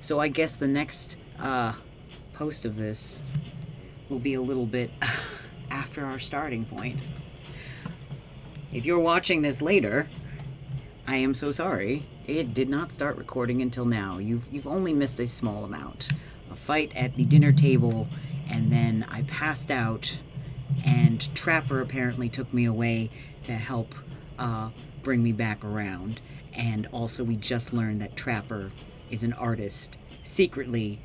So I guess the next post of this will be a little bit after our starting point. If you're watching this later, I am so sorry. It did not start recording until now. You've only missed a small amount. A fight at the dinner table, and then I passed out, and Trapper apparently took me away to help bring me back around. And also we just learned that Trapper is an artist secretly,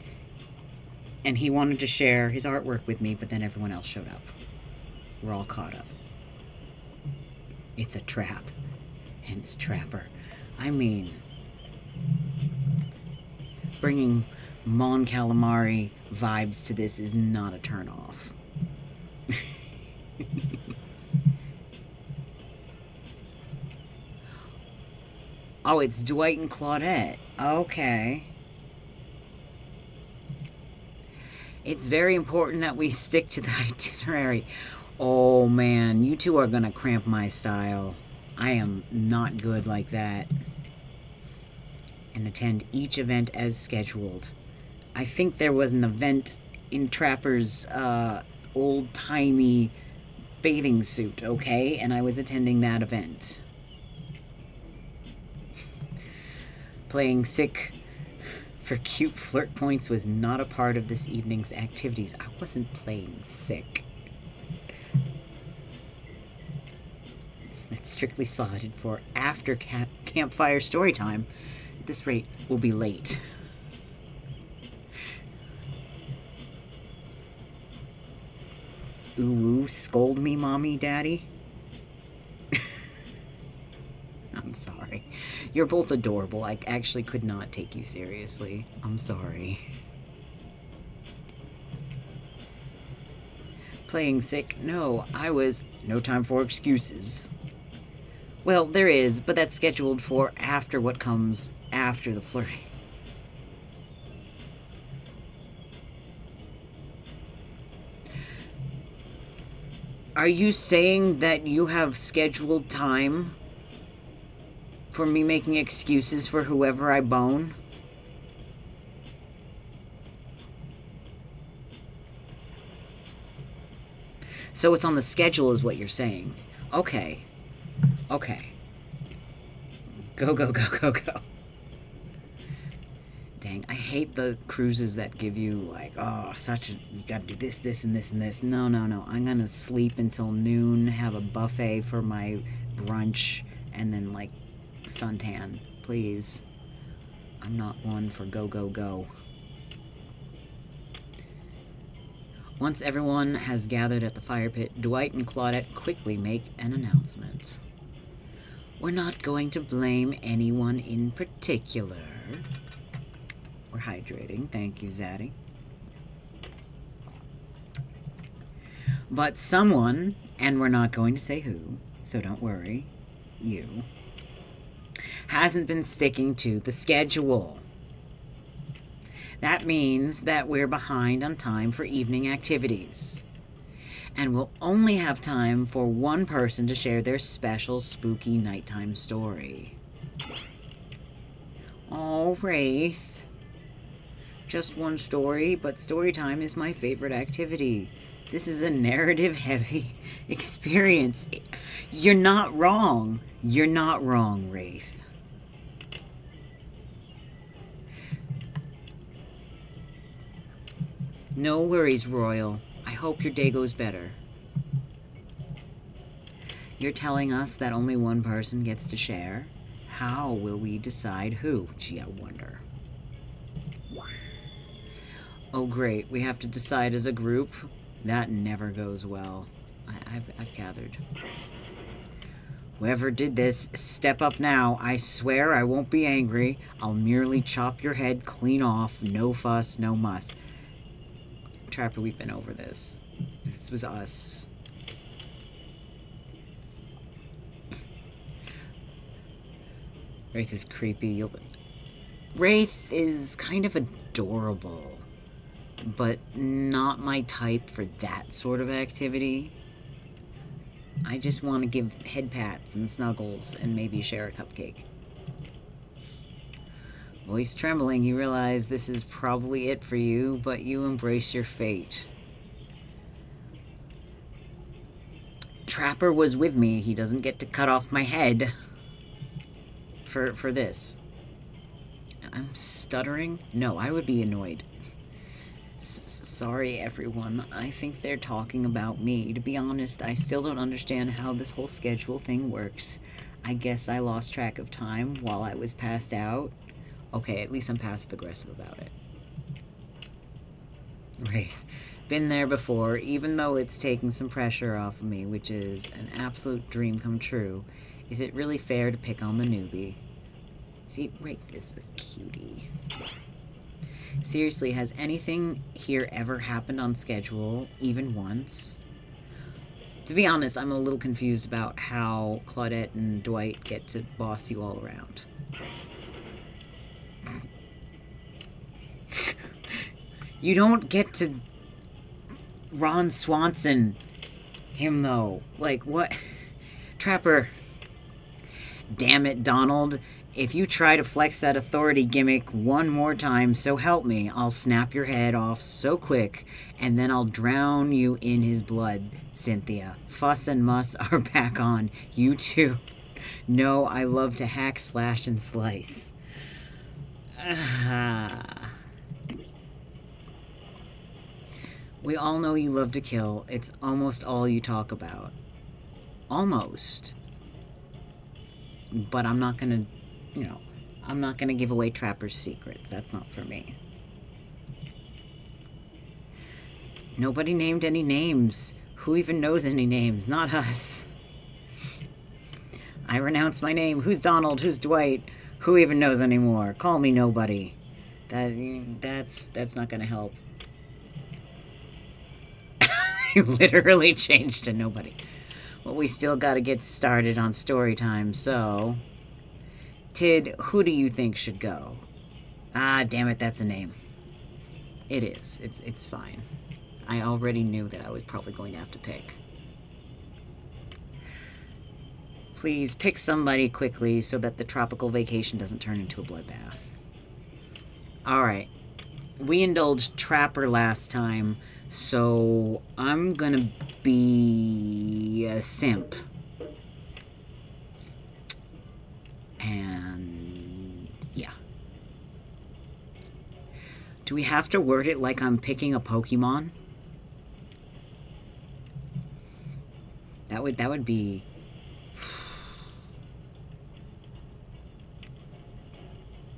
and he wanted to share his artwork with me, but then everyone else showed up. We're all caught up. It's a trap. Hence Trapper. I mean, bringing Mon Calamari vibes to this is not a turn-off. Oh, it's Dwight and Claudette. Okay. It's very important that we stick to the itinerary. Oh man, you two are gonna cramp my style. I am not good like that. And attend each event as scheduled. I think there was an event in Trapper's old-timey bathing suit, okay? And I was attending that event. Playing sick for cute flirt points was not a part of this evening's activities. I wasn't playing sick. It's strictly slotted for after campfire story time. At this rate, we'll be late. Ooh, scold me, mommy, daddy. I'm sorry. You're both adorable. I actually could not take you seriously. I'm sorry. Playing sick? No, I was... No time for excuses. Well, there is, but that's scheduled for after what comes after the flirting. Are you saying that you have scheduled time for me making excuses for whoever I bone? So it's on the schedule is what you're saying. Okay. Okay. Go, go, go, go, go. Dang, I hate the cruises that give you, like, oh, you gotta do this, this, and this, and this. No, no, no. I'm gonna sleep until noon, have a buffet for my brunch, and then, like, suntan. Please. I'm not one for go, go, go. Once everyone has gathered at the fire pit, Dwight and Claudette quickly make an announcement. We're not going to blame anyone in particular. We're hydrating. Thank you, Zaddy. But someone, and we're not going to say who, so don't worry, you, hasn't been sticking to the schedule. That means that we're behind on time for evening activities. And we'll only have time for one person to share their special spooky nighttime story. Oh, Wraith. Just one story, but story time is my favorite activity. This is a narrative-heavy experience. You're not wrong. You're not wrong, Wraith. No worries, Royal. I hope your day goes better. You're telling us that only one person gets to share? How will we decide who? Gee, I wonder. Oh, great. We have to decide as a group? That never goes well. I've gathered. Whoever did this, step up now. I swear I won't be angry. I'll merely chop your head clean off. No fuss, no muss. Trapper, we've been over this. This was us. Wraith is creepy. Wraith is kind of adorable, but not my type for that sort of activity. I just want to give head pats and snuggles and maybe share a cupcake. Voice trembling, you realize this is probably it for you, but you embrace your fate. Trapper was with me. He doesn't get to cut off my head for this. I'm stuttering? No, I would be annoyed. Sorry, everyone. I think they're talking about me. To be honest, I still don't understand how this whole schedule thing works. I guess I lost track of time while I was passed out. Okay, at least I'm passive-aggressive about it. Right. Been there before, even though it's taking some pressure off of me, which is an absolute dream come true. Is it really fair to pick on the newbie? See, Rafe is a cutie. Seriously, has anything here ever happened on schedule, even once? To be honest, I'm a little confused about how Claudette and Dwight get to boss you all around. You don't get to Ron Swanson him, though. Like, what? Trapper. Damn it, Donald. If you try to flex that authority gimmick one more time, so help me, I'll snap your head off so quick, and then I'll drown you in his blood, Cynthia. Fuss and muss are back on. You too. No, I love to hack, slash, and slice. We all know you love to kill. It's almost all you talk about. Almost. But I'm not gonna, I'm not gonna give away Trapper's secrets. That's not for me. Nobody named any names. Who even knows any names? Not us. I renounce my name. Who's Donald? Who's Dwight? Who even knows anymore? Call me nobody. That's not gonna help. Literally changed to nobody. Well, we still gotta get started on story time, so... Tid, who do you think should go? Ah, damn it, that's a name. It is. It's fine. I already knew that I was probably going to have to pick. Please, pick somebody quickly so that the tropical vacation doesn't turn into a bloodbath. Alright. We indulged Trapper last time, so I'm gonna be a simp. And yeah. Do we have to word it like I'm picking a Pokemon? That would be...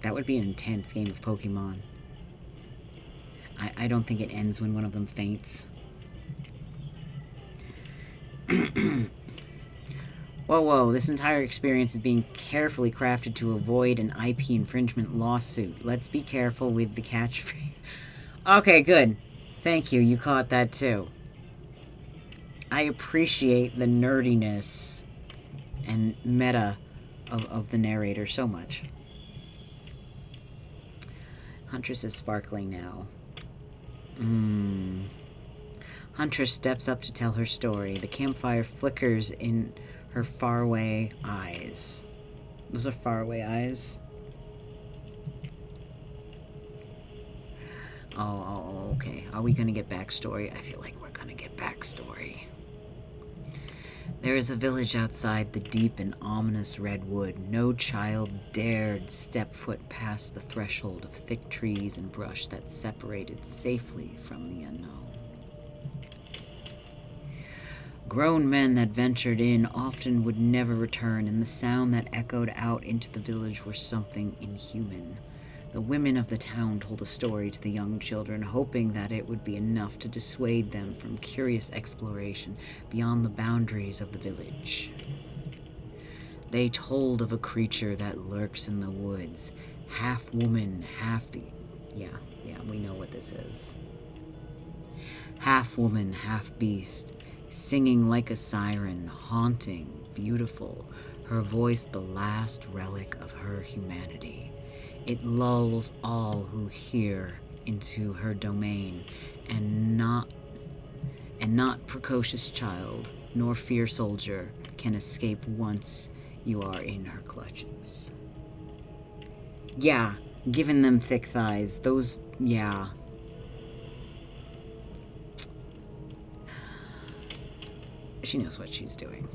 That would be an intense game of Pokemon. I don't think it ends when one of them faints. Whoa, this entire experience is being carefully crafted to avoid an IP infringement lawsuit. Let's be careful with the catchphrase. Okay, good. Thank you, you caught that too. I appreciate the nerdiness and meta of the narrator so much. Huntress is sparkling now. Huntress steps up to tell her story. The campfire flickers in her faraway eyes. Those are faraway eyes? Oh, okay. Are we gonna get backstory? I feel like we're gonna get backstory. There is a village outside the deep and ominous redwood. No child dared step foot past the threshold of thick trees and brush that separated safely from the unknown. Grown men that ventured in often would never return, and the sound that echoed out into the village were something inhuman. The women of the town told a story to the young children, hoping that it would be enough to dissuade them from curious exploration beyond the boundaries of the village. They told of a creature that lurks in the woods, half woman, half beast. Yeah, we know what this is. Half woman, half beast, singing like a siren, haunting, beautiful, her voice the last relic of her humanity. It lulls all who hear into her domain, and not precocious child nor fear soldier can escape once you are in her clutches. Yeah, Giving them thick thighs. Those, yeah. She knows what she's doing.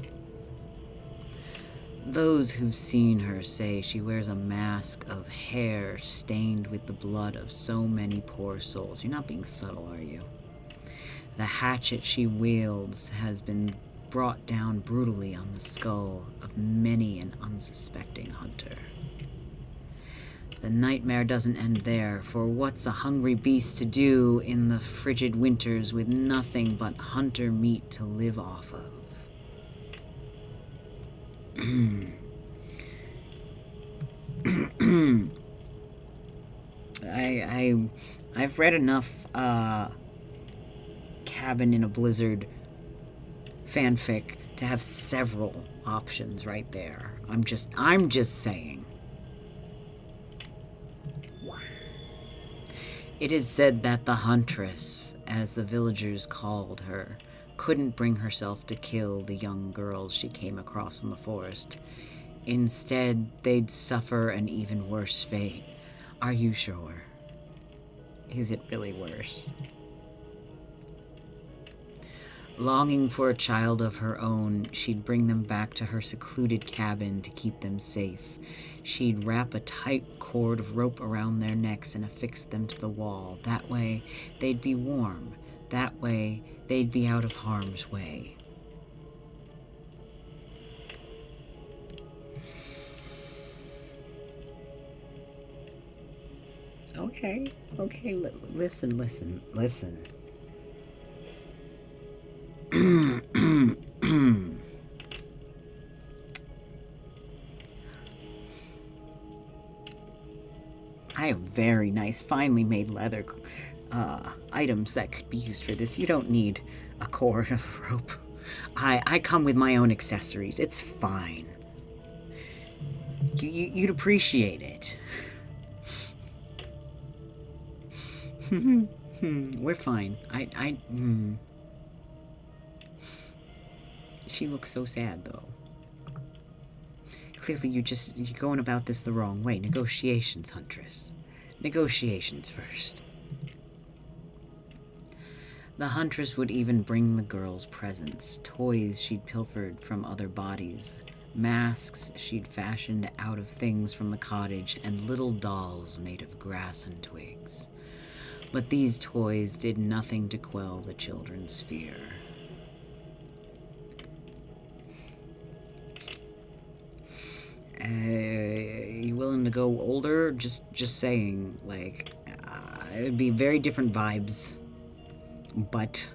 Those who've seen her say she wears a mask of hair stained with the blood of so many poor souls. You're not being subtle, are you? The hatchet she wields has been brought down brutally on the skull of many an unsuspecting hunter. The nightmare doesn't end there, for what's a hungry beast to do in the frigid winters with nothing but hunter meat to live off of? I've read enough Cabin in a Blizzard fanfic to have several options right there. I'm just saying. It is said that the Huntress, as the villagers called her, couldn't bring herself to kill the young girls she came across in the forest. Instead, they'd suffer an even worse fate. Are you sure? Is it really worse? Longing for a child of her own, she'd bring them back to her secluded cabin to keep them safe. She'd wrap a tight cord of rope around their necks and affix them to the wall. That way, they'd be warm. That way, they'd be out of harm's way. Okay, listen. I have very nice, finely made leather items that could be used for this. You don't need a cord of rope. I come with my own accessories. It's fine. You'd appreciate it. We're fine. She looks so sad, though. Clearly, you're going about this the wrong way. Negotiations, Huntress. Negotiations first. The Huntress would even bring the girls presents, toys she'd pilfered from other bodies, masks she'd fashioned out of things from the cottage, and little dolls made of grass and twigs. But these toys did nothing to quell the children's fear. You willing to go older? Just saying, like, it'd be very different vibes. But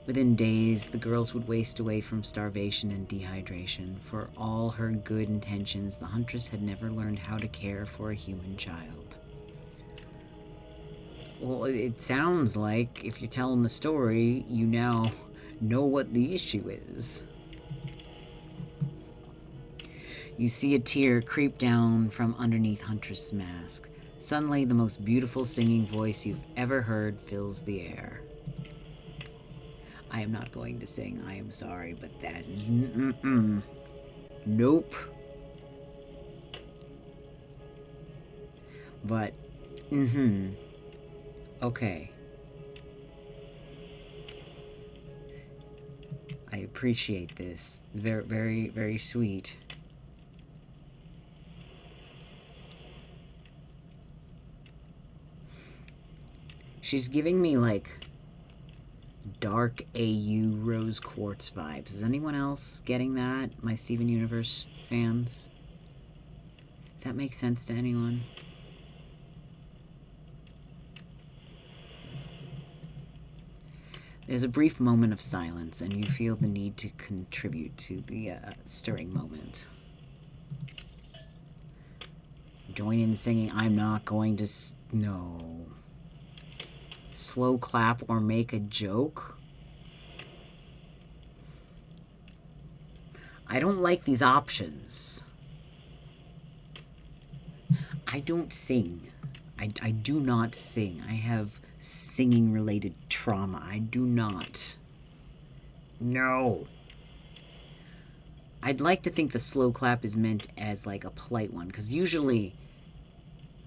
within days, the girls would waste away from starvation and dehydration. For all her good intentions, the Huntress had never learned how to care for a human child. Well, it sounds like, if you're telling the story, you now know what the issue is. You see a tear creep down from underneath Huntress' mask. Suddenly, the most beautiful singing voice you've ever heard fills the air. I am not going to sing, I am sorry, but that is... Nope. But, okay. I appreciate this. Very, very, very sweet. She's giving me, like, dark AU rose quartz vibes. Is anyone else getting that? My Steven Universe fans? Does that make sense to anyone? There's a brief moment of silence, and you feel the need to contribute to the stirring moment. Join in singing, I'm not going to... No. Slow clap or make a joke? I don't like these options. I don't sing. I do not sing. I have singing related trauma. I do not. No. I'd like to think the slow clap is meant as like a polite one, because usually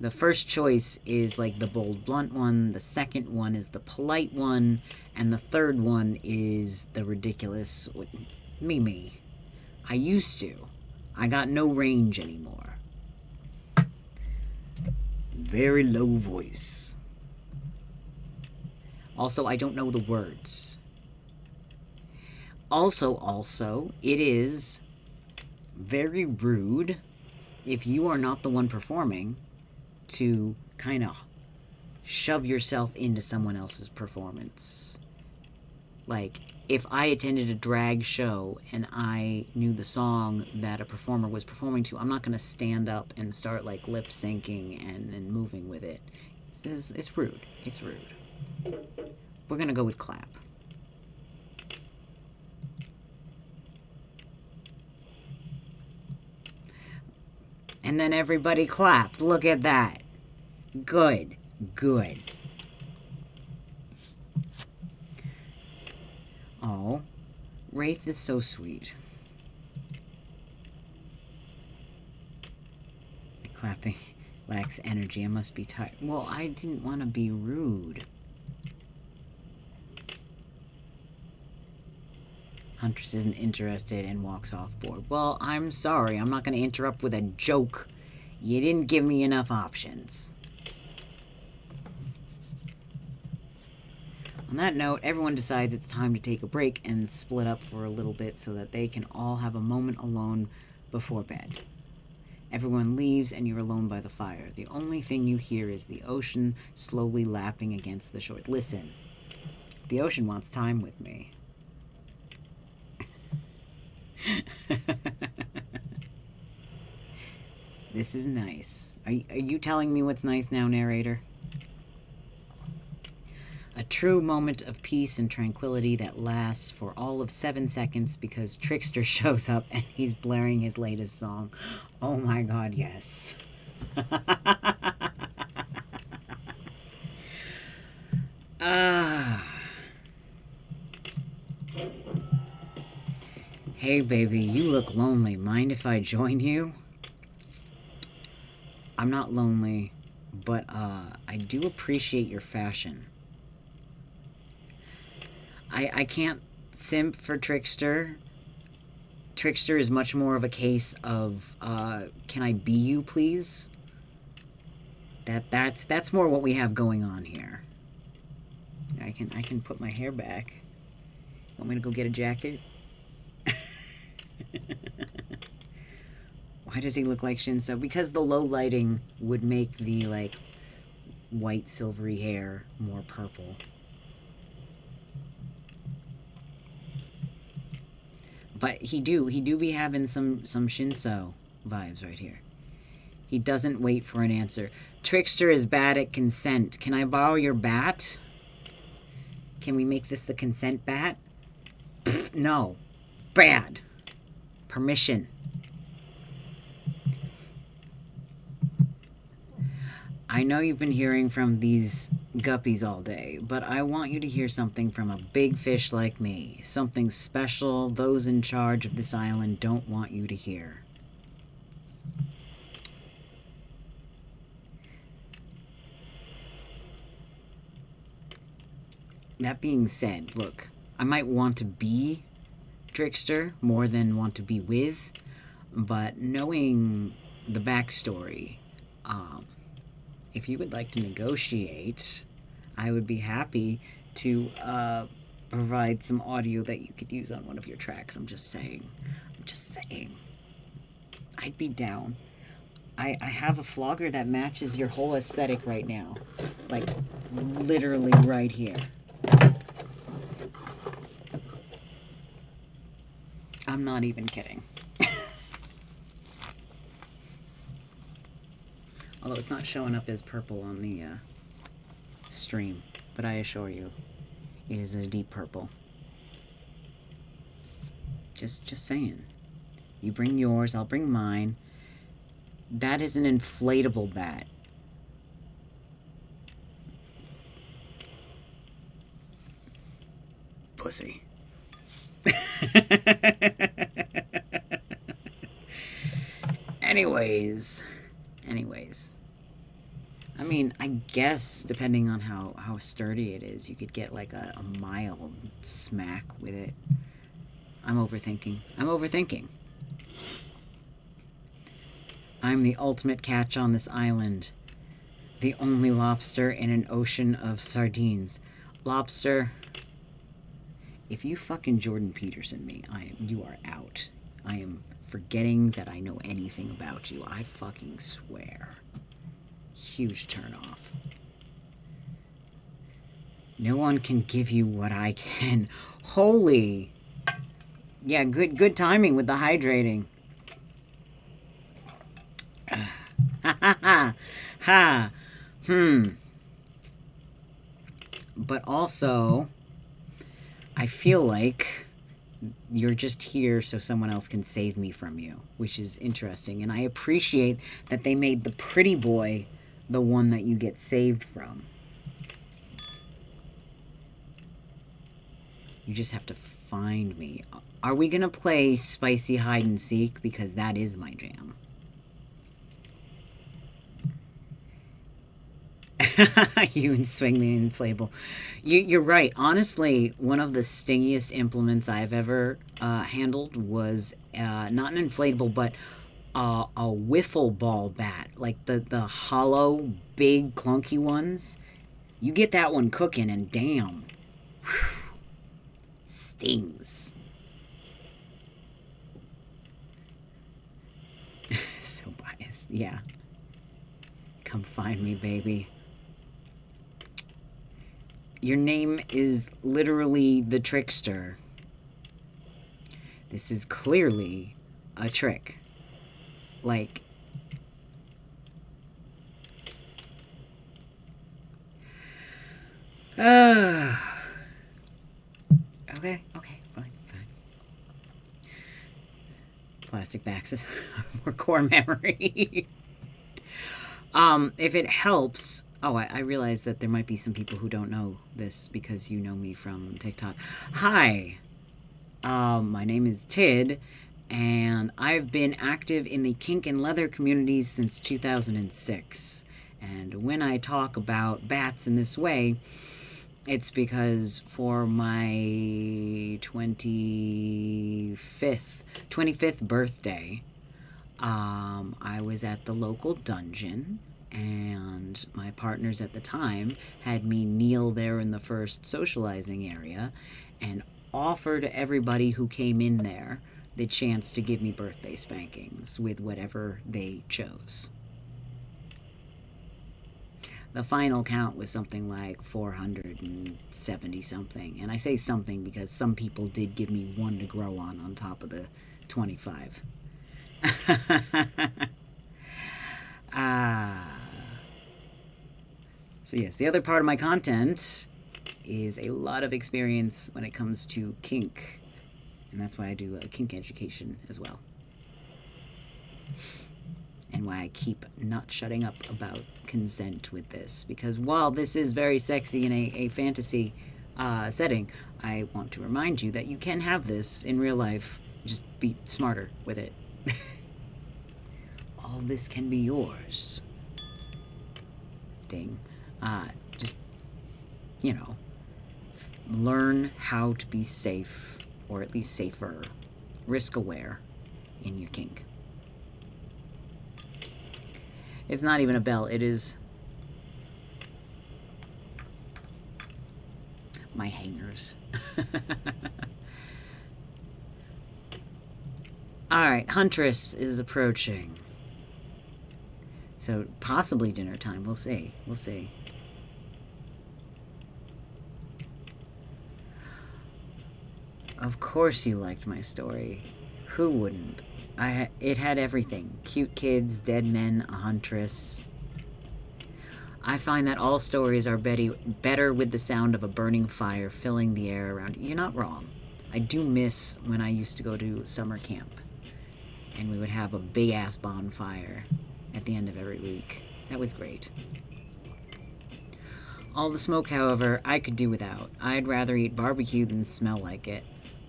the first choice is like the bold, blunt one, the second one is the polite one, and the third one is the ridiculous. Me. I used to. I got no range anymore. Very low voice. Also, I don't know the words. Also, it is very rude if you are not the one performing to kind of shove yourself into someone else's performance. Like, if I attended a drag show and I knew the song that a performer was performing to, I'm not going to stand up and start like lip syncing and moving with it. It's rude. It's rude. We're going to go with clap. And then everybody clapped. Look at that. Good. Oh, Wraith is so sweet. The clapping lacks energy. I must be tired. Well, I didn't want to be rude. Huntress isn't interested and walks off board. Well, I'm sorry. I'm not going to interrupt with a joke. You didn't give me enough options. On that note, everyone decides it's time to take a break and split up for a little bit so that they can all have a moment alone before bed. Everyone leaves and you're alone by the fire. The only thing you hear is the ocean slowly lapping against the shore. Listen, the ocean wants time with me. This is nice. Are you telling me what's nice now, narrator? A true moment of peace and tranquility that lasts for all of 7 seconds because Trickster shows up and he's blaring his latest song. Oh my god, yes. Hey baby, you look lonely. Mind if I join you? I'm not lonely, but I do appreciate your fashion. I can't simp for Trickster. Trickster is much more of a case of, can I be you, please? That's more what we have going on here. I can put my hair back. Want me to go get a jacket? Why does he look like Shinso? Because the low lighting would make the, like, white silvery hair more purple. But he do be having some Shinso vibes right here. He doesn't wait for an answer. Trickster is bad at consent. Can I borrow your bat? Can we make this the consent bat? Pfft, no. Bad. Permission. I know you've been hearing from these guppies all day, but I want you to hear something from a big fish like me. Something special those in charge of this island don't want you to hear. That being said, look, I might want to be Trickster more than want to be with, but knowing the backstory, if you would like to negotiate, I would be happy to provide some audio that you could use on one of your tracks. I'm just saying. I'd be down. I have a flogger that matches your whole aesthetic right now. Like, literally right here. I'm not even kidding. Although it's not showing up as purple on the stream. But I assure you, it is a deep purple. Just saying. You bring yours, I'll bring mine. That is an inflatable bat. Pussy. Anyways. I mean, I guess, depending on how sturdy it is, you could get like a mild smack with it. I'm overthinking. I'm the ultimate catch on this island. The only lobster in an ocean of sardines. Lobster, if you fucking Jordan Peterson me, you are out. I am forgetting that I know anything about you. I fucking swear. Huge turn off. No one can give you what I can. Holy. Yeah, good timing with the hydrating. Ha. But also, I feel like you're just here so someone else can save me from you, which is interesting. And I appreciate that they made the pretty boy the one that you get saved from. You just have to find me. Are we gonna play spicy hide and seek? Because that is my jam. You and swing the inflatable. You're right. Honestly, one of the stingiest implements I've ever handled was not an inflatable, but a wiffle ball bat. Like the hollow, big, clunky ones. You get that one cooking and damn. Whew, stings. So biased. Yeah. Come find me, baby. Your name is literally the trickster. This is clearly a trick. Like, okay, fine. Plastic backs is more core memory. If it helps, I realize that there might be some people who don't know this because you know me from TikTok. Hi, my name is Tid, and I've been active in the kink and leather communities since 2006. And when I talk about bats in this way, it's because for my 25th birthday, I was at the local dungeon, and my partners at the time had me kneel there in the first socializing area and offer to everybody who came in there the chance to give me birthday spankings with whatever they chose. The final count was something like 470 something. And I say something because some people did give me one to grow on top of the 25. So yes, the other part of my content is a lot of experience when it comes to kink. And that's why I do a kink education as well. And why I keep not shutting up about consent with this. Because while this is very sexy in a fantasy setting, I want to remind you that you can have this in real life. Just be smarter with it. All this can be yours. Ding. Just, learn how to be safe, or at least safer, risk-aware in your kink. It's not even a bell, it is my hangers. Alright, Huntress is approaching. So, possibly dinner time. We'll see. Of course you liked my story. Who wouldn't? It had everything. Cute kids, dead men, a huntress. I find that all stories are better with the sound of a burning fire filling the air around you. You're not wrong. I do miss when I used to go to summer camp. And we would have a big-ass bonfire at the end of every week. That was great. All the smoke, however, I could do without. I'd rather eat barbecue than smell like it.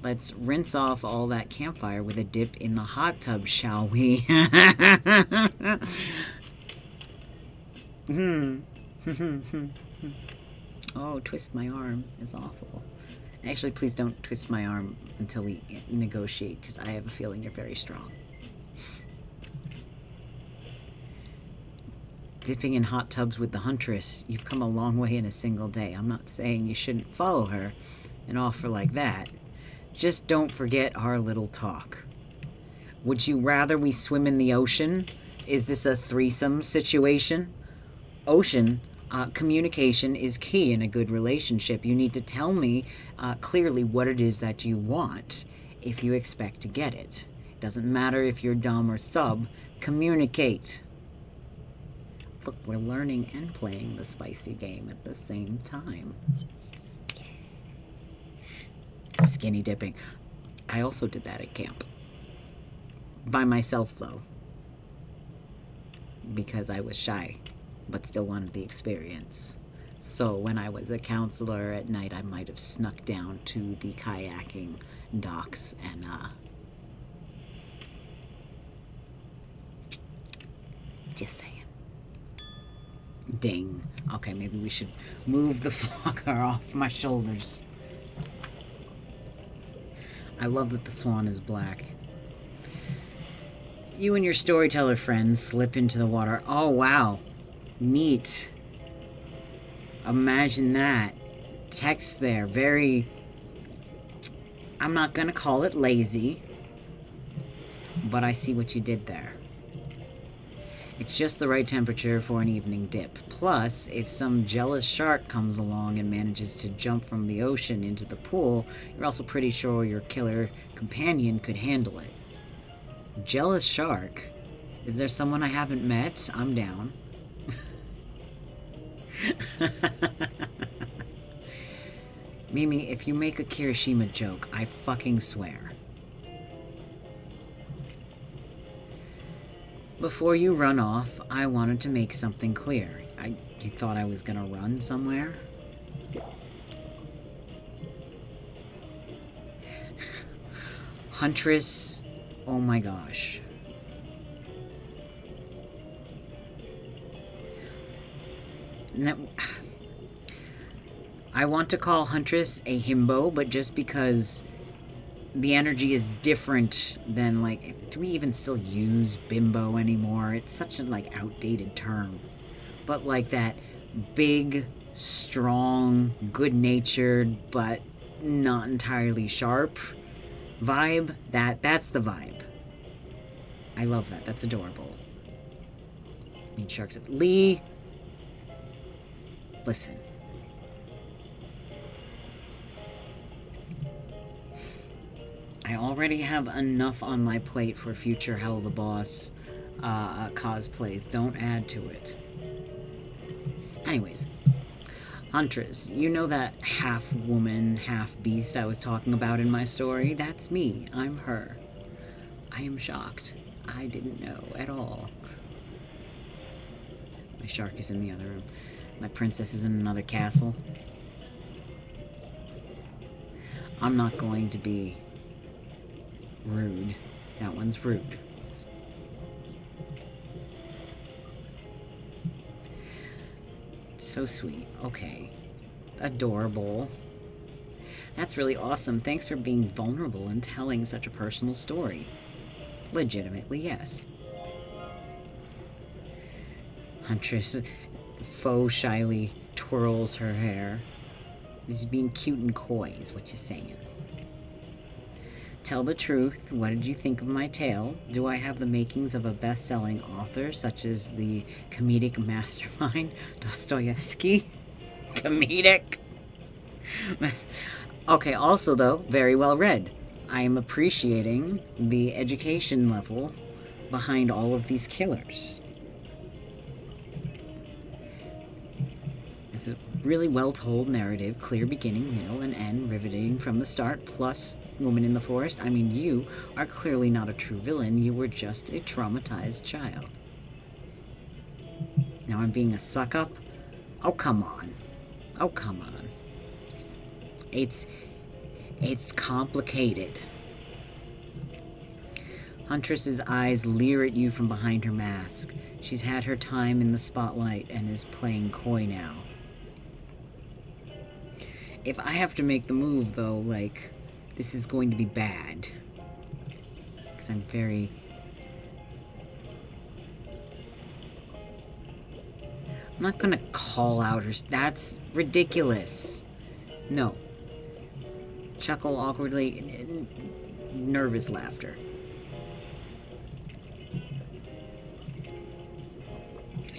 Let's rinse off all that campfire with a dip in the hot tub, shall we? Oh, twist my arm. It's awful. Actually, please don't twist my arm until we negotiate, because I have a feeling you're very strong. Dipping in hot tubs with the Huntress. You've come a long way in a single day. I'm not saying you shouldn't follow her and offer like that. Just don't forget our little talk. Would you rather we swim in the ocean? Is this a threesome situation? Ocean, communication is key in a good relationship. You need to tell me clearly what it is that you want if you expect to get it. It doesn't matter if you're dumb or sub. Communicate. Look, we're learning and playing the spicy game at the same time. Skinny dipping. I also did that at camp. By myself, though. Because I was shy, but still wanted the experience. So when I was a counselor at night, I might have snuck down to the kayaking docks and, just saying. Ding. Okay, maybe we should move the flocker off my shoulders. I love that the swan is black. You and your storyteller friends slip into the water. Oh, wow. Neat. Imagine that. Text there. Very... I'm not going to call it lazy, but I see what you did there. It's just the right temperature for an evening dip. Plus, if some jealous shark comes along and manages to jump from the ocean into the pool, you're also pretty sure your killer companion could handle it. Jealous shark? Is there someone I haven't met? I'm down. Mimi, if you make a Kirishima joke, I fucking swear. Before you run off, I wanted to make something clear. You thought I was gonna run somewhere? Huntress, oh my gosh. I want to call Huntress a himbo, but just because the energy is different than, like, do we even still use bimbo anymore? It's such a, like, outdated term. But, like, that big, strong, good-natured, but not entirely sharp vibe, that's the vibe. I love that. That's adorable. I mean, sharks... Lee! Listen. I already have enough on my plate for future Hell of a Boss cosplays. Don't add to it. Anyways, Huntress, you know that half-woman, half-beast I was talking about in my story? That's me. I'm her. I am shocked. I didn't know at all. My shark is in the other room. My princess is in another castle. I'm not going to be... rude. That one's rude. So sweet. Okay. Adorable. That's really awesome. Thanks for being vulnerable and telling such a personal story. Legitimately, yes. Huntress faux shyly twirls her hair. This is being cute and coy, is what you're saying. Tell the truth. What did you think of my tale? Do I have the makings of a best-selling author, such as the comedic mastermind Dostoevsky? Comedic? Okay, also, though, very well read. I am appreciating the education level behind all of these killers. It's a really well-told narrative, clear beginning, middle, and end, riveting from the start, plus Woman in the Forest. I mean, you are clearly not a true villain. You were just a traumatized child. Now I'm being a suck-up? Oh, come on. Oh, come on. It's complicated. Huntress's eyes leer at you from behind her mask. She's had her time in the spotlight and is playing coy now. If I have to make the move, though, like, this is going to be bad. Because I'm very... I'm not gonna call out her... That's ridiculous. No. Chuckle awkwardly. Nervous laughter.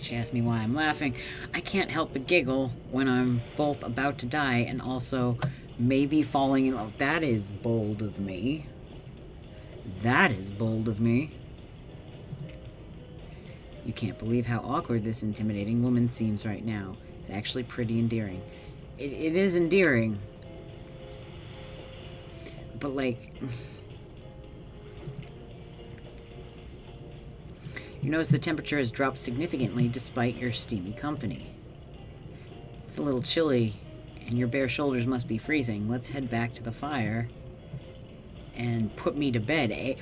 She asked me why I'm laughing. I can't help but giggle when I'm both about to die and also maybe falling in love. That is bold of me. That is bold of me. You can't believe how awkward this intimidating woman seems right now. It's actually pretty endearing. It is endearing. But, like... You notice the temperature has dropped significantly despite your steamy company. It's a little chilly, and your bare shoulders must be freezing. Let's head back to the fire and put me to bed, eh?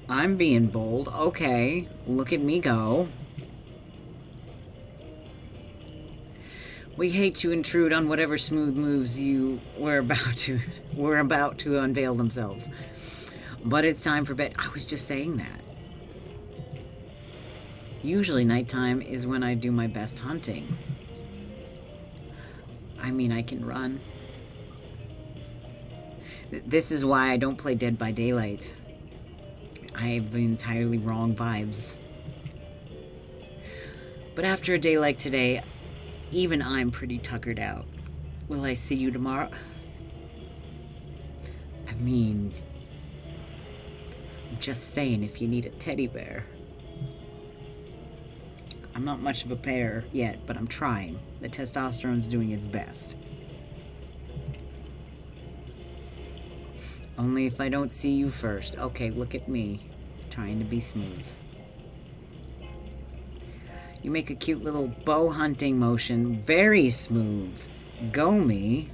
I'm being bold. Okay, look at me go. We hate to intrude on whatever smooth moves you were about to unveil themselves. But it's time for bed. I was just saying that. Usually nighttime is when I do my best hunting. I mean, I can run. This is why I don't play Dead by Daylight. I have the entirely wrong vibes. But after a day like today, even I'm pretty tuckered out. Will I see you tomorrow? I mean... I'm just saying if you need a teddy bear. I'm not much of a bear yet, but I'm trying. The testosterone's doing its best. Only if I don't see you first. Okay, look at me. Trying to be smooth. You make a cute little bow hunting motion. Very smooth. Go me.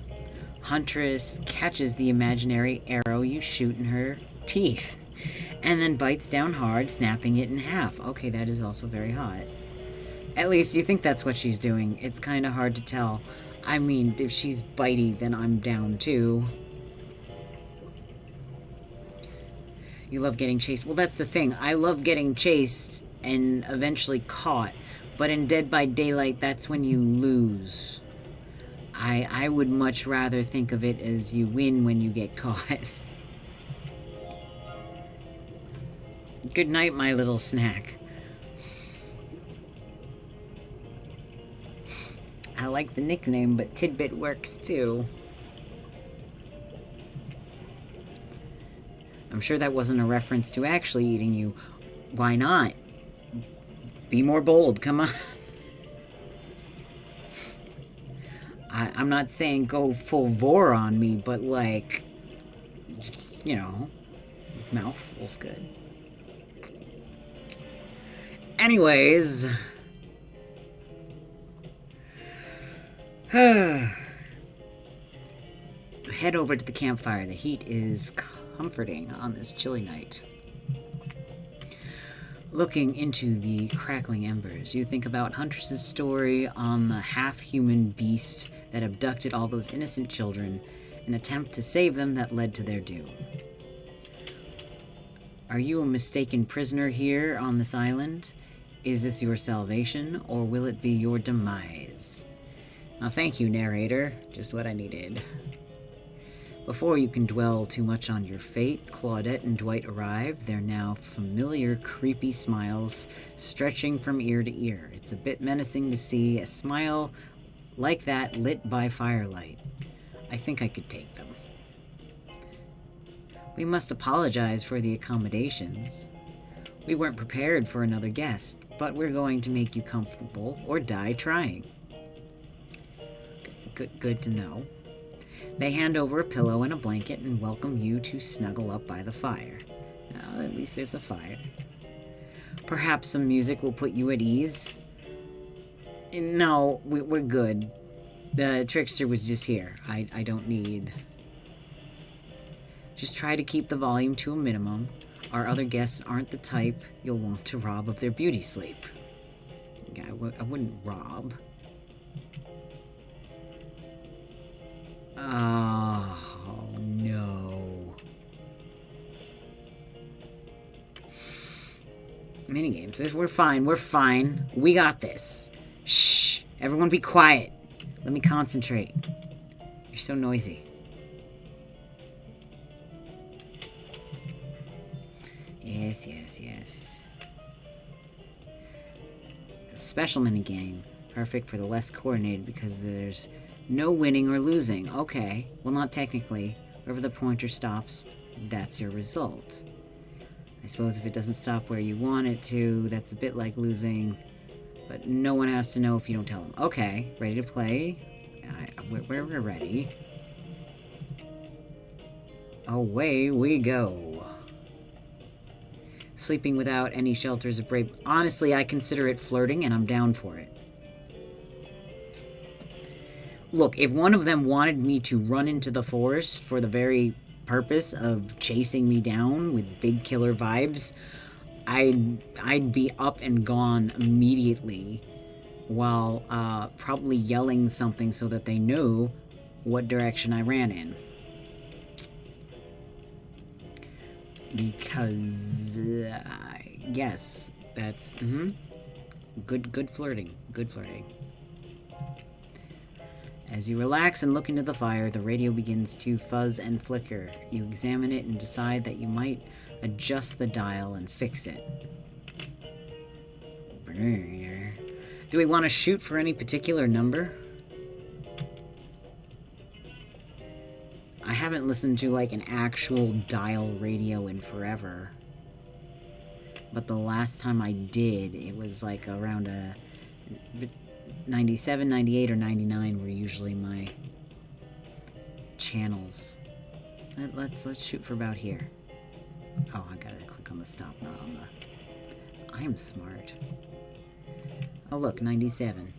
Huntress catches the imaginary arrow you shoot in her teeth. And then bites down hard, snapping it in half. Okay, that is also very hot. At least you think that's what she's doing. It's kind of hard to tell. I mean, if she's bitey, then I'm down too. You love getting chased. Well, that's the thing. I love getting chased and eventually caught. But in Dead by Daylight, that's when you lose. I would much rather think of it as you win when you get caught. Good night, my little snack. I like the nickname, but Tidbit works too. I'm sure that wasn't a reference to actually eating you. Why not? Be more bold, come on. I'm not saying go full vor on me, but like, you know, mouthful's good. Anyways. Head over to the campfire. The heat is comforting on this chilly night. Looking into the crackling embers, you think about Huntress's story on the half-human beast that abducted all those innocent children, an attempt to save them that led to their doom. Are you a mistaken prisoner here on this island? Is this your salvation, or will it be your demise? Now, thank you, narrator. Just what I needed. Before you can dwell too much on your fate, Claudette and Dwight arrive, their now familiar creepy smiles stretching from ear to ear. It's a bit menacing to see a smile like that lit by firelight. I think I could take them. We must apologize for the accommodations. We weren't prepared for another guest, but we're going to make you comfortable or die trying. Good to know. They hand over a pillow and a blanket and welcome you to snuggle up by the fire. Well, at least there's a fire. Perhaps some music will put you at ease. No, we're good. The trickster was just here. I don't need... Just try to keep the volume to a minimum. Our other guests aren't the type you'll want to rob of their beauty sleep. Yeah, I wouldn't rob. Oh, no. Minigames. We're fine. We're fine. We got this. Shh. Everyone be quiet. Let me concentrate. You're so noisy. Yes, yes, yes. A special minigame. Perfect for the less coordinated because there's no winning or losing. Okay. Well, not technically. Wherever the pointer stops, that's your result. I suppose if it doesn't stop where you want it to, that's a bit like losing. But no one has to know if you don't tell them. Okay. Ready to play? We're ready. Away we go. Sleeping without any shelter is a brave... Honestly, I consider it flirting, and I'm down for it. Look, if one of them wanted me to run into the forest for the very purpose of chasing me down with big killer vibes, I'd be up and gone immediately while probably yelling something so that they knew what direction I ran in. Because, yes, that's, good flirting, good flirting. As you relax and look into the fire, the radio begins to fuzz and flicker. You examine it and decide that you might adjust the dial and fix it. Do we want to shoot for any particular number? I haven't listened to, like, an actual dial radio in forever. But the last time I did, it was, like, around a... 97, 98, or 99 were usually my channels. Let's shoot for about here. Oh, I gotta click on the stop, not on the... I'm smart. Oh, look, 97.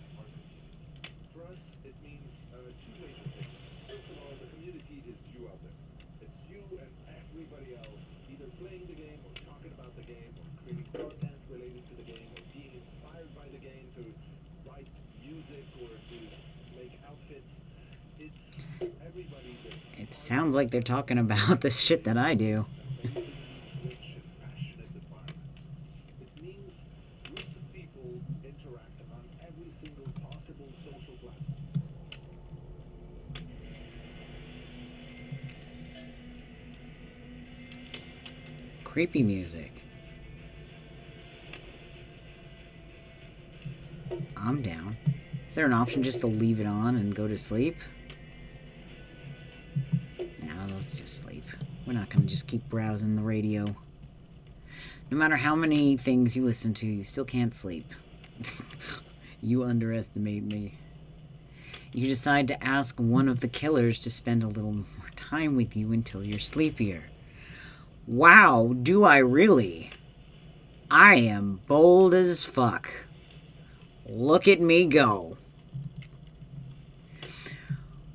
It sounds like they're talking about the shit that I do. Creepy music. I'm down. Is there an option just to leave it on and go to sleep? Let's just sleep. We're not going to just keep browsing the radio. No matter how many things you listen to, you still can't sleep. You underestimate me. You decide to ask one of the killers to spend a little more time with you until you're sleepier. Wow, do I really? I am bold as fuck. Look at me go.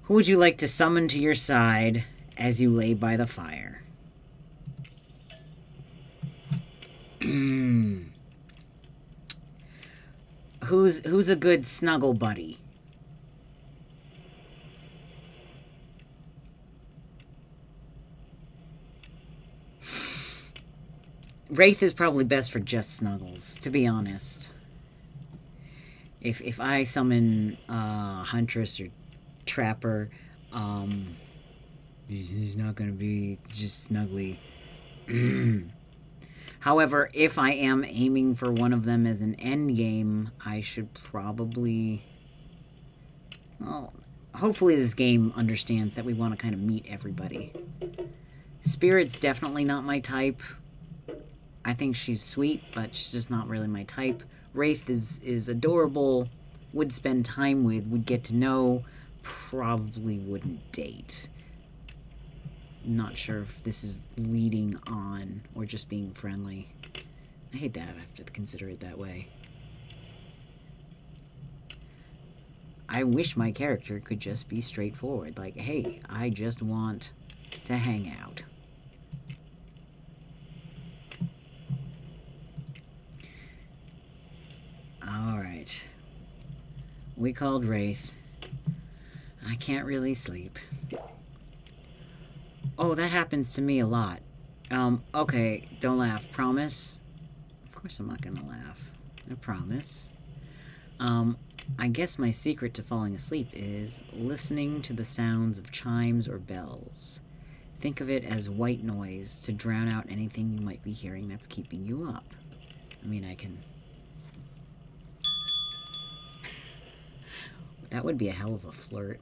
Who would you like to summon to your side as you lay by the fire? Who's a good snuggle buddy? Wraith is probably best for just snuggles, to be honest. If I summon Huntress or Trapper, he's not going to be just snuggly. However, if I am aiming for one of them as an end game, I should probably... Well, hopefully this game understands that we want to kind of meet everybody. Spirit's definitely not my type. I think she's sweet, but she's just not really my type. Wraith is adorable, would spend time with, would get to know, probably wouldn't date. Not sure if this is leading on or just being friendly. I hate that I have to consider it that way. I wish my character could just be straightforward. Like, hey, I just want to hang out. Alright. We called Wraith. I can't really sleep. Oh, that happens to me a lot. Okay, don't laugh. Promise? Of course I'm not gonna laugh. I promise. I guess my secret to falling asleep is listening to the sounds of chimes or bells. Think of it as white noise to drown out anything you might be hearing that's keeping you up. I mean, I can... That would be a hell of a flirt.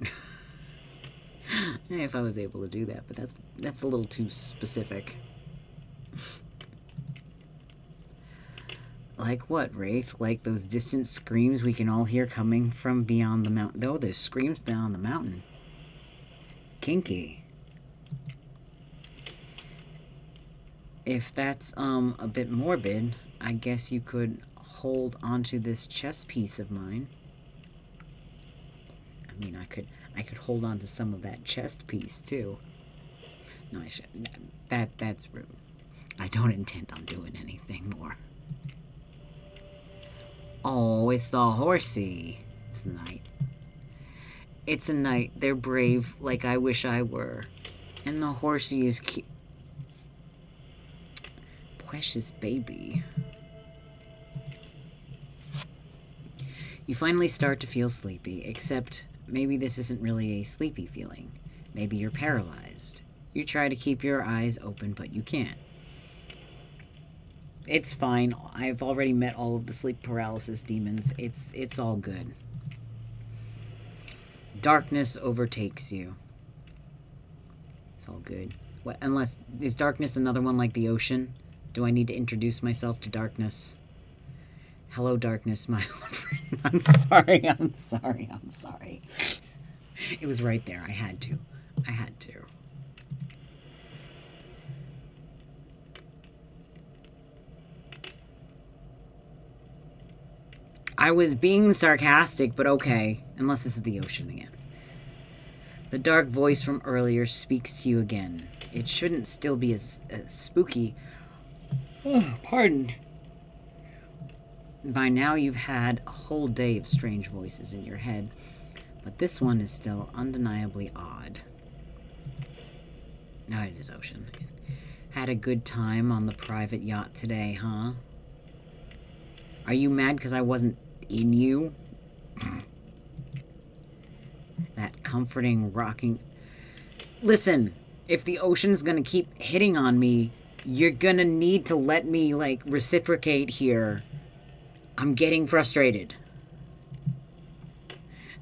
If I was able to do that, but that's a little too specific. Like what, Wraith? Like those distant screams we can all hear coming from beyond the mountain. Oh, there's screams beyond the mountain. Kinky. If that's a bit morbid, I guess you could hold onto this chess piece of mine. I mean, I could hold on to some of that chest piece too. No, I should. That's rude. I don't intend on doing anything more. Oh, it's the horsey. It's the knight. It's a knight. They're brave, like I wish I were. And the horsey is cute. Precious baby. You finally start to feel sleepy, except maybe this isn't really a sleepy feeling. Maybe you're paralyzed. You try to keep your eyes open, but you can't. It's fine. I've already met all of the sleep paralysis demons. It's all good. Darkness overtakes you. It's all good. What, unless, is darkness another one like the ocean? Do I need to introduce myself to darkness? Hello, darkness, my old friend. I'm sorry. It was right there. I had to. I was being sarcastic, but okay. Unless this is the ocean again. The dark voice from earlier speaks to you again. It shouldn't still be as spooky. Oh, pardon. By now you've had a whole day of strange voices in your head, but this one is still undeniably odd. Now it is ocean. Had a good time on the private yacht today, huh? Are you mad because I wasn't in you? That comforting, rocking... Listen, if the ocean's gonna keep hitting on me, you're gonna need to let me, like, reciprocate here. I'm getting frustrated.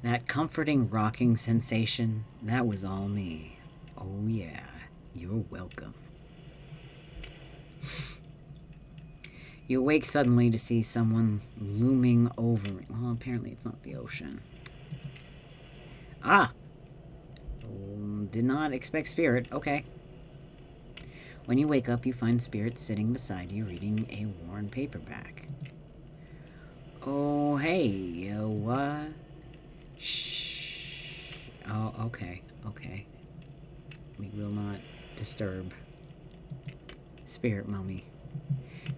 That comforting, rocking sensation, that was all me. Oh yeah, you're welcome. You awake suddenly to see someone looming over me. Well, apparently it's not the ocean. Ah! Did not expect Spirit. Okay. When you wake up, you find Spirit sitting beside you reading a worn paperback. Oh, hey, what? Shh. Oh, okay. We will not disturb. Spirit Mummy.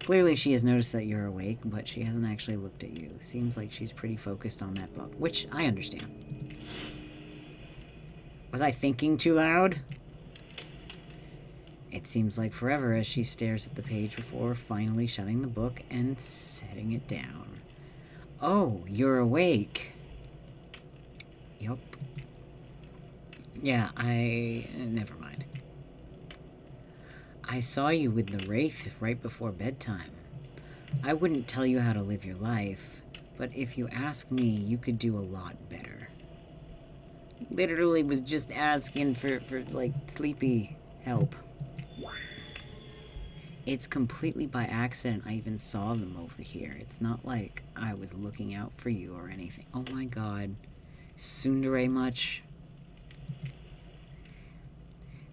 Clearly she has noticed that you're awake, but she hasn't actually looked at you. Seems like she's pretty focused on that book, which I understand. Was I thinking too loud? It seems like forever as she stares at the page before finally shutting the book and setting it down. Oh, you're awake. Yup. Yeah, never mind. I saw you with the Wraith right before bedtime. I wouldn't tell you how to live your life, but if you ask me, you could do a lot better. Literally was just asking for like, sleepy help. It's completely by accident I even saw them over here. It's not like I was looking out for you or anything. Oh my god. Tsundere much?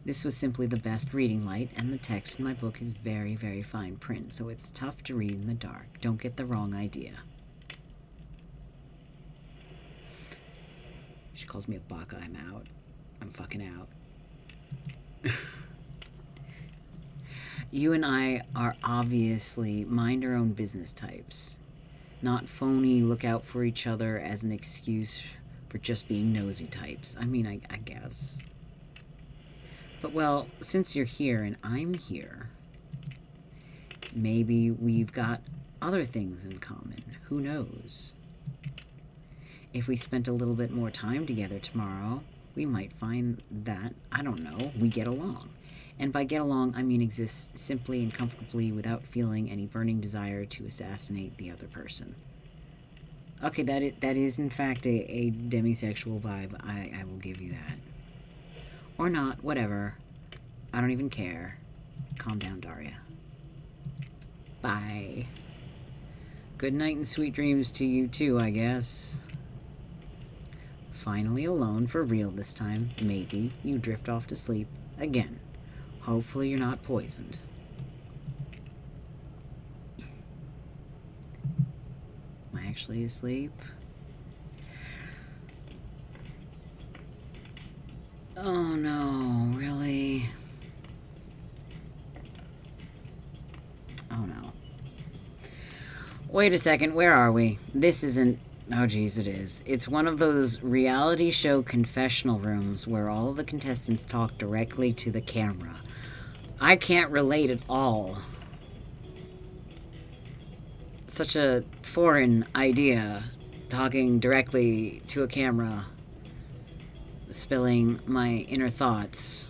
This was simply the best reading light, and the text in my book is very, very fine print, so it's tough to read in the dark. Don't get the wrong idea. She calls me a baka. I'm out. I'm fucking out. You and I are obviously mind our own business types. Not phony look out for each other as an excuse for just being nosy types. I mean, I guess. But well, since you're here and I'm here, maybe we've got other things in common. Who knows? If we spent a little bit more time together tomorrow, we might find that, I don't know, we get along. And by get along, I mean exist simply and comfortably without feeling any burning desire to assassinate the other person. Okay, that is in fact a demisexual vibe. I will give you that. Or not, whatever. I don't even care. Calm down, Daria. Bye. Good night and sweet dreams to you too, I guess. Finally alone for real this time. Maybe you drift off to sleep again. Hopefully you're not poisoned. Am I actually asleep? Oh no, really? Oh no. Wait a second, where are we? This isn't... Oh geez, it is. It's one of those reality show confessional rooms where all the contestants talk directly to the camera. I can't relate at all. Such a foreign idea, talking directly to a camera, spilling my inner thoughts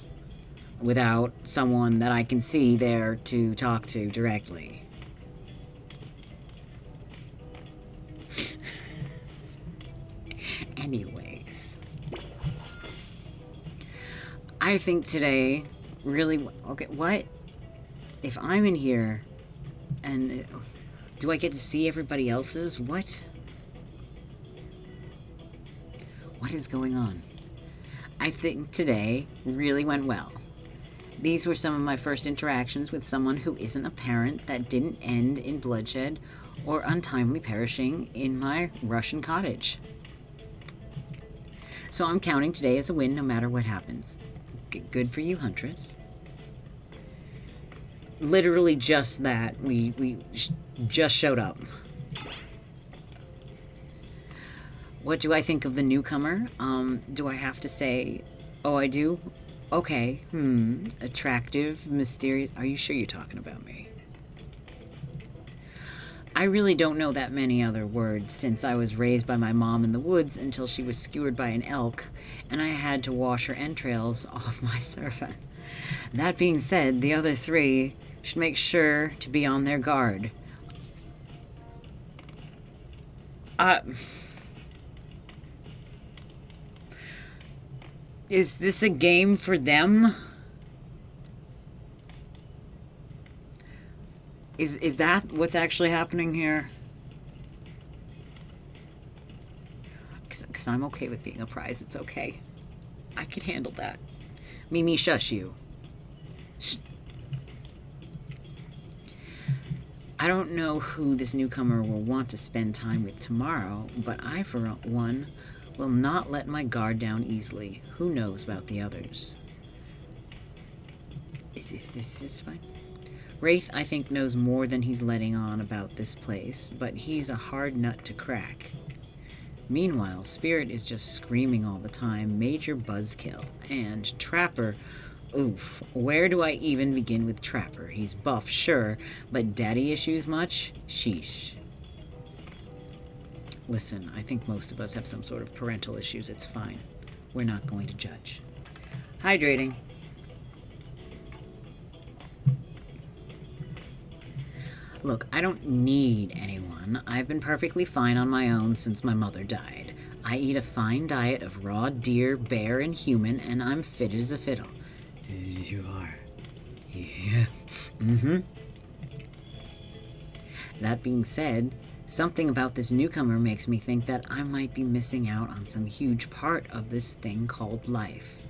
without someone that I can see there to talk to directly. Anyways, I think today really... Okay, what? If I'm in here and... Do I get to see everybody else's? What? What is going on? I think today really went well. These were some of my first interactions with someone who isn't a parent that didn't end in bloodshed or untimely perishing in my Russian cottage. So I'm counting today as a win no matter what happens. Good for you, Huntress. Literally just that. We just showed up. What do I think of the newcomer? Do I have to say, oh, I do? Okay. Attractive, mysterious. Are you sure you're talking about me? I really don't know that many other words since I was raised by my mom in the woods until she was skewered by an elk and I had to wash her entrails off my servant. That being said, the other three should make sure to be on their guard. Is this a game for them? Is that what's actually happening here? Because I'm okay with being a prize. It's okay. I can handle that. Mimi, shush you. Shh. I don't know who this newcomer will want to spend time with tomorrow, but I, for one, will not let my guard down easily. Who knows about the others? Is this fine? Wraith, I think, knows more than he's letting on about this place, but he's a hard nut to crack. Meanwhile, Spirit is just screaming all the time, major buzzkill. And Trapper, oof, where do I even begin with Trapper? He's buff, sure, but daddy issues much? Sheesh. Listen, I think most of us have some sort of parental issues. It's fine. We're not going to judge. Hydrating. Look, I don't need anyone. I've been perfectly fine on my own since my mother died. I eat a fine diet of raw deer, bear, and human, and I'm fit as a fiddle. You are. Yeah. That being said, something about this newcomer makes me think that I might be missing out on some huge part of this thing called life.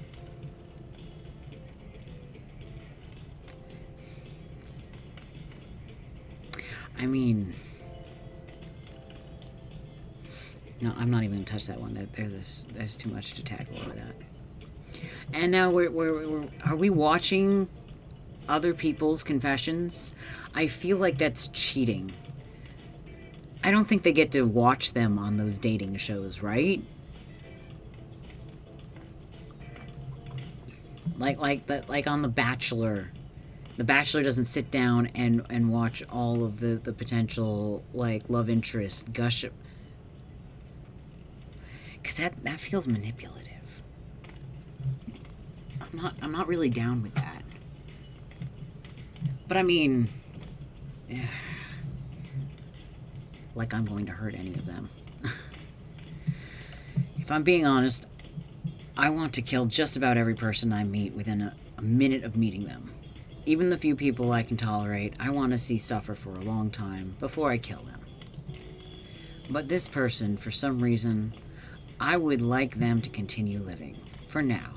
I mean, No, I'm not even gonna touch that one. There's too much to tackle over that. And now are we watching other people's confessions? I feel like that's cheating. I don't think they get to watch them on those dating shows, right? Like on The Bachelor. The Bachelor doesn't sit down and watch all of the potential, like, love interest gush. Because that feels manipulative. I'm not really down with that. But I mean, like I'm going to hurt any of them. If I'm being honest, I want to kill just about every person I meet within a minute of meeting them. Even the few people I can tolerate, I want to see suffer for a long time before I kill them. But this person, for some reason, I would like them to continue living. For now.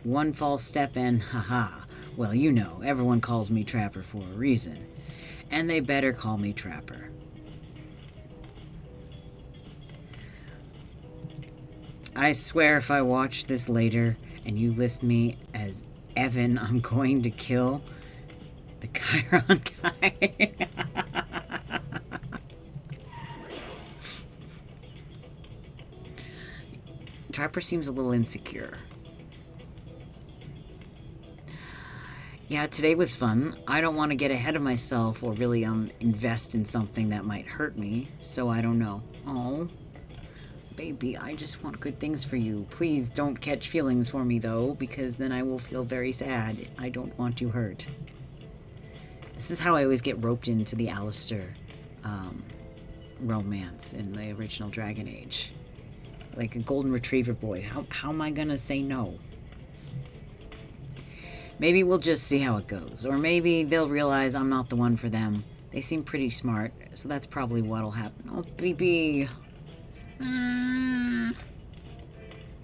One false step and, haha, well, you know, everyone calls me Trapper for a reason. And they better call me Trapper. I swear if I watch this later and you list me as Evan, I'm going to kill the Chiron guy. Trapper seems a little insecure. Yeah, today was fun. I don't want to get ahead of myself or really invest in something that might hurt me, so I don't know. Oh, baby, I just want good things for you. Please don't catch feelings for me, though, because then I will feel very sad. I don't want you hurt. This is how I always get roped into the Alistair romance in the original Dragon Age. Like a golden retriever boy. How am I gonna say no? Maybe we'll just see how it goes. Or maybe they'll realize I'm not the one for them. They seem pretty smart, so that's probably what'll happen. Oh, baby.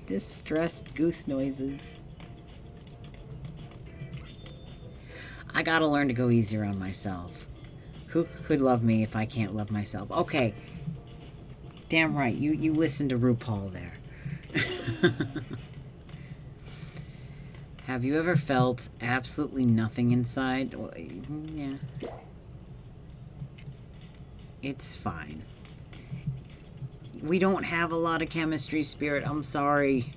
Distressed goose noises. I gotta learn to go easier on myself. Who could love me if I can't love myself? Okay. Damn right. You listen to RuPaul there. Have you ever felt absolutely nothing inside? Well, yeah. It's fine. We don't have a lot of chemistry, Spirit. I'm sorry.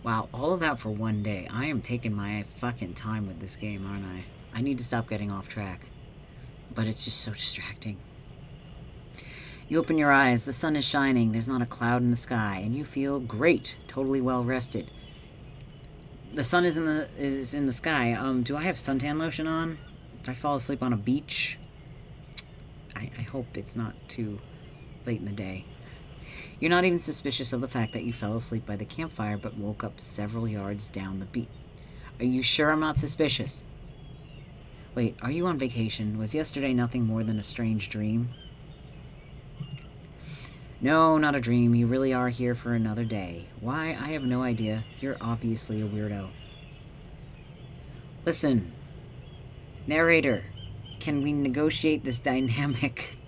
Wow, all of that for one day. I am taking my fucking time with this game, aren't I? I need to stop getting off track. But it's just so distracting. You open your eyes, the sun is shining, there's not a cloud in the sky, and you feel great, totally well rested. The sun is in the sky. Do I have suntan lotion on? Did I fall asleep on a beach? I hope it's not too late in the day. You're not even suspicious of the fact that you fell asleep by the campfire but woke up several yards down the beach. Are you sure I'm not suspicious? Wait, are you on vacation? Was yesterday nothing more than a strange dream? No, not a dream. You really are here for another day. Why? I have no idea. You're obviously a weirdo. Listen. Narrator, can we negotiate this dynamic?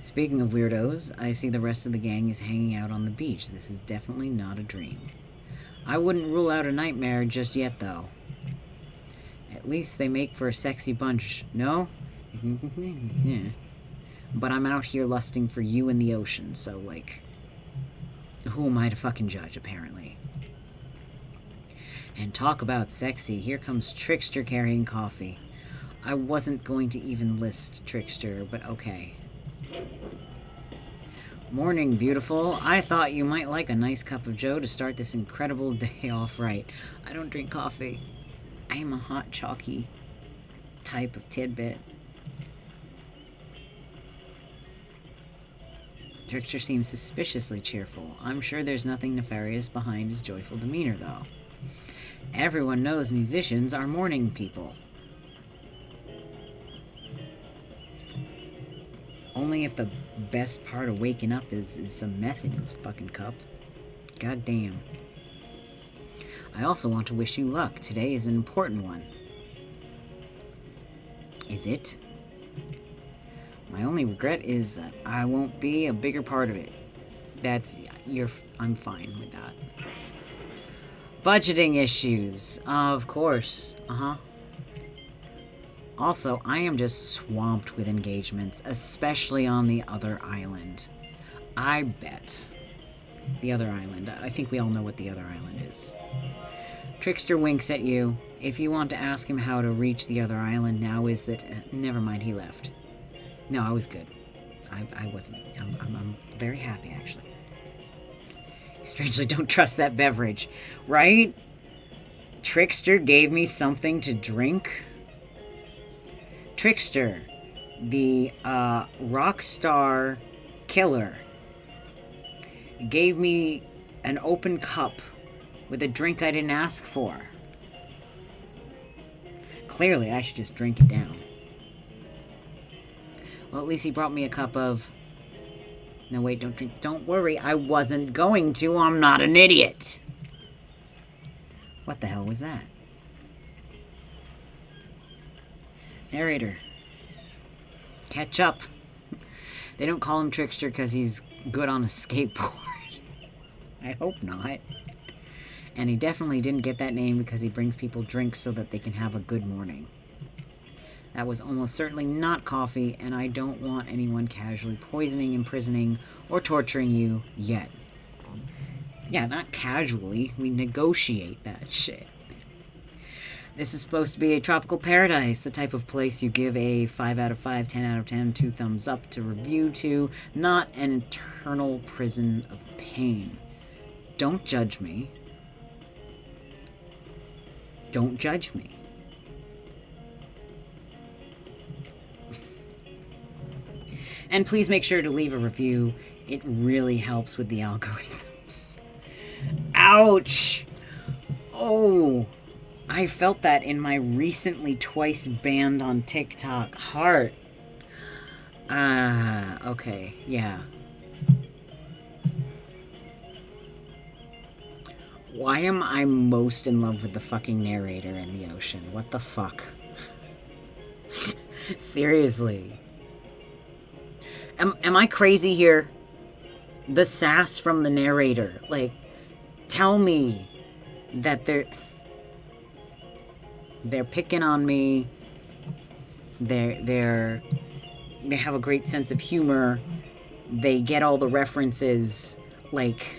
Speaking of weirdos, I see the rest of the gang is hanging out on the beach. This is definitely not a dream. I wouldn't rule out a nightmare just yet, though. At least they make for a sexy bunch, no? Yeah. But I'm out here lusting for you in the ocean, so, like, who am I to fucking judge, apparently? And talk about sexy, here comes Trickster carrying coffee. I wasn't going to even list Trickster, but okay. Morning, beautiful. I thought you might like a nice cup of joe to start this incredible day off right. I don't drink coffee. I am a hot, chalky type of tidbit. Trickster seems suspiciously cheerful. I'm sure there's nothing nefarious behind his joyful demeanor, though. Everyone knows musicians are morning people. Only if the best part of waking up is some meth in his fucking cup. God damn. I also want to wish you luck. Today is an important one. Is it? My only regret is that I won't be a bigger part of it. I'm fine with that. Budgeting issues. Of course. Also, I am just swamped with engagements, especially on the other island. I bet. The other island. I think we all know what the other island is. Trickster winks at you. If you want to ask him how to reach the other island now is that... never mind, he left. No, I was good. I wasn't. I'm very happy, actually. Strangely don't trust that beverage, right? Trickster gave me something to drink. Trickster, the rock star killer, gave me an open cup with a drink I didn't ask for. Clearly, I should just drink it down. Well, at least he brought me a cup of... No, wait, don't drink. Don't worry, I wasn't going to. I'm not an idiot. What the hell was that? Narrator. Catch up. They don't call him Trickster because he's good on a skateboard. I hope not. And he definitely didn't get that name because he brings people drinks so that they can have a good morning. That was almost certainly not coffee, and I don't want anyone casually poisoning, imprisoning, or torturing you yet. Yeah, not casually. We negotiate that shit. This is supposed to be a tropical paradise, the type of place you give a 5 out of 5, 10 out of 10, 2 thumbs up to review to, not an eternal prison of pain. Don't judge me. Don't judge me. And please make sure to leave a review. It really helps with the algorithms. Ouch! Oh, I felt that in my recently twice banned on TikTok heart. Okay, yeah. Why am I most in love with the fucking narrator in the ocean? What the fuck? Seriously. Am I crazy here? The sass from the narrator. Like, tell me that they're picking on me. They have a great sense of humor. They get all the references. Like,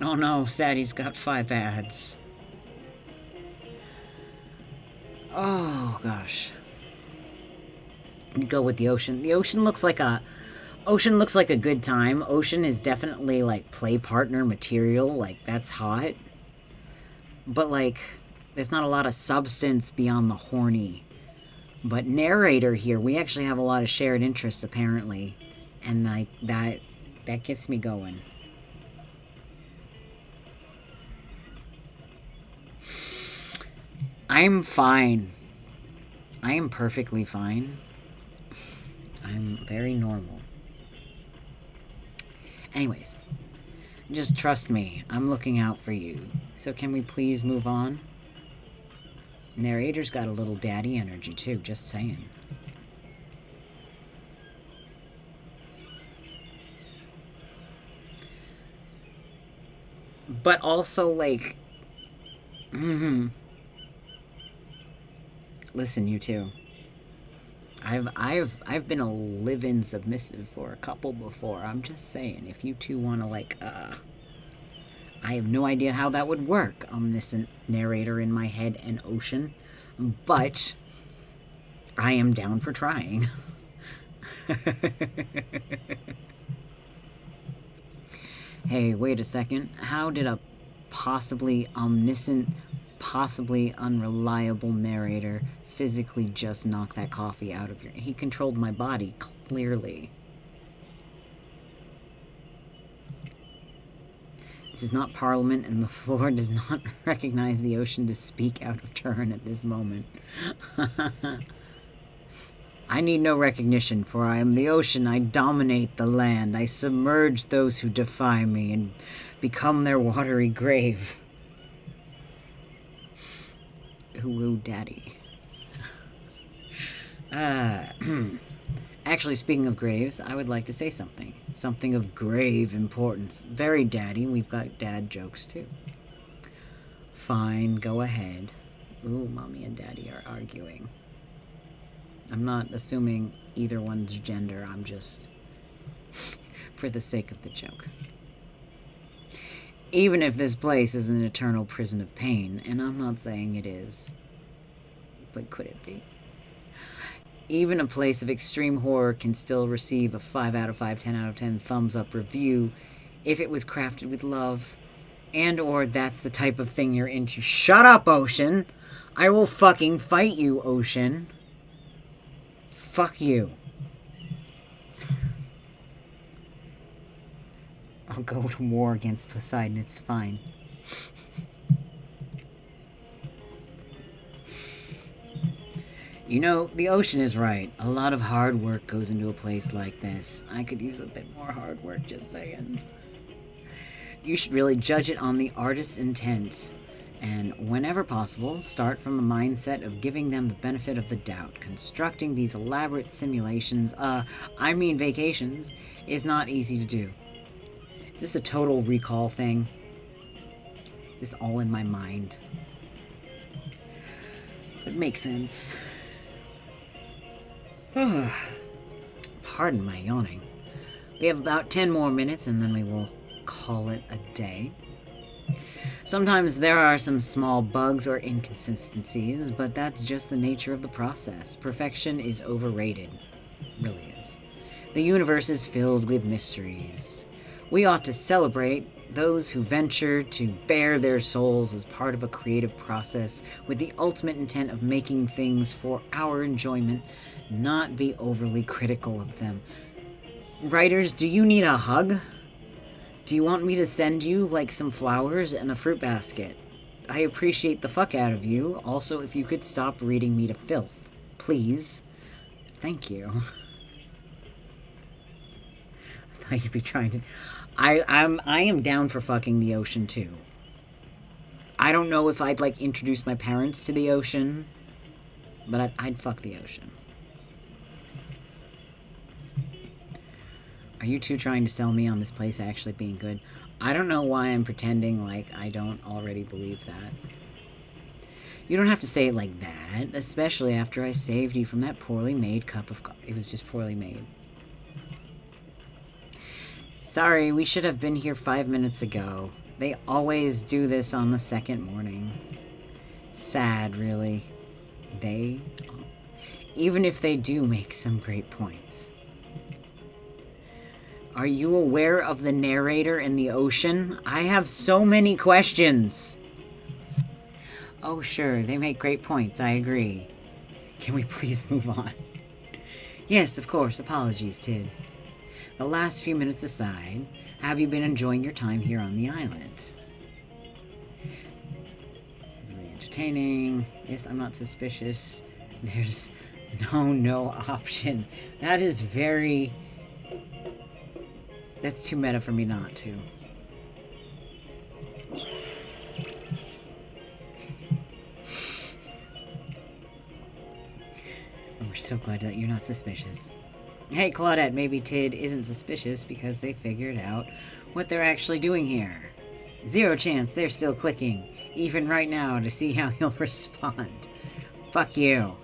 oh no, Sadie's got 5 ads. Oh gosh. Go with the ocean. The ocean looks like a good time. Ocean is definitely like play partner material. Like, that's hot. But like, there's not a lot of substance beyond the horny. But narrator here, we actually have a lot of shared interests apparently. And like that gets me going. I'm fine. I am perfectly fine. I'm very normal. Anyways, just trust me. I'm looking out for you. So can we please move on? Narrator's got a little daddy energy too, just saying. But also like... Listen, you two. I've been a live-in submissive for a couple before. I'm just saying, if you two want to like, I have no idea how that would work. Omniscient narrator in my head and ocean, but I am down for trying. Hey, wait a second. How did a possibly omniscient, possibly unreliable narrator physically just knock that coffee out of your... He controlled my body, clearly. This is not Parliament, and the floor does not recognize the ocean to speak out of turn at this moment. I need no recognition, for I am the ocean. I dominate the land. I submerge those who defy me and become their watery grave. Ooh, daddy. Actually, speaking of graves, I would like to say something. Something of grave importance. Very daddy. We've got dad jokes, too. Fine, go ahead. Ooh, mommy and daddy are arguing. I'm not assuming either one's gender. I'm just... for the sake of the joke. Even if this place is an eternal prison of pain, and I'm not saying it is, but could it be? Even a place of extreme horror can still receive a 5 out of 5, 10 out of 10 thumbs up review if it was crafted with love, and or that's the type of thing you're into. Shut up, Ocean! I will fucking fight you, Ocean. Fuck you. I'll go to war against Poseidon, it's fine. You know, the ocean is right. A lot of hard work goes into a place like this. I could use a bit more hard work, just saying. You should really judge it on the artist's intent. And whenever possible, start from a mindset of giving them the benefit of the doubt. Constructing these elaborate simulations, vacations, is not easy to do. Is this a total recall thing? Is this all in my mind? It makes sense. Pardon my yawning. We have about 10 more minutes and then we will call it a day. Sometimes there are some small bugs or inconsistencies, but that's just the nature of the process. Perfection is overrated. It really is. The universe is filled with mysteries. We ought to celebrate those who venture to bare their souls as part of a creative process with the ultimate intent of making things for our enjoyment, not be overly critical of them. Writers, do you need a hug? Do you want me to send you, like, some flowers and a fruit basket? I appreciate the fuck out of you. Also, if you could stop reading me to filth. Please. Thank you. I thought you'd be trying to... I am down for fucking the ocean, too. I don't know if I'd, like, introduce my parents to the ocean, but I'd fuck the ocean. Are you two trying to sell me on this place actually being good? I don't know why I'm pretending like I don't already believe that. You don't have to say it like that, especially after I saved you from that poorly made cup of coffee. It was just poorly made. Sorry, we should have been here 5 minutes ago. They always do this on the second morning. Sad, really. Even if they do make some great points. Are you aware of the narrator in the ocean? I have so many questions. Oh, sure, they make great points, I agree. Can we please move on? Yes, of course, apologies, Tid. The last few minutes aside, have you been enjoying your time here on the island? Really entertaining. Yes, I'm not suspicious. There's no option. That is very... That's too meta for me not to. And we're so glad that you're not suspicious. Hey, Claudette, maybe Tid isn't suspicious because they figured out what they're actually doing here. Zero chance they're still clicking, even right now, to see how you'll respond. Fuck you.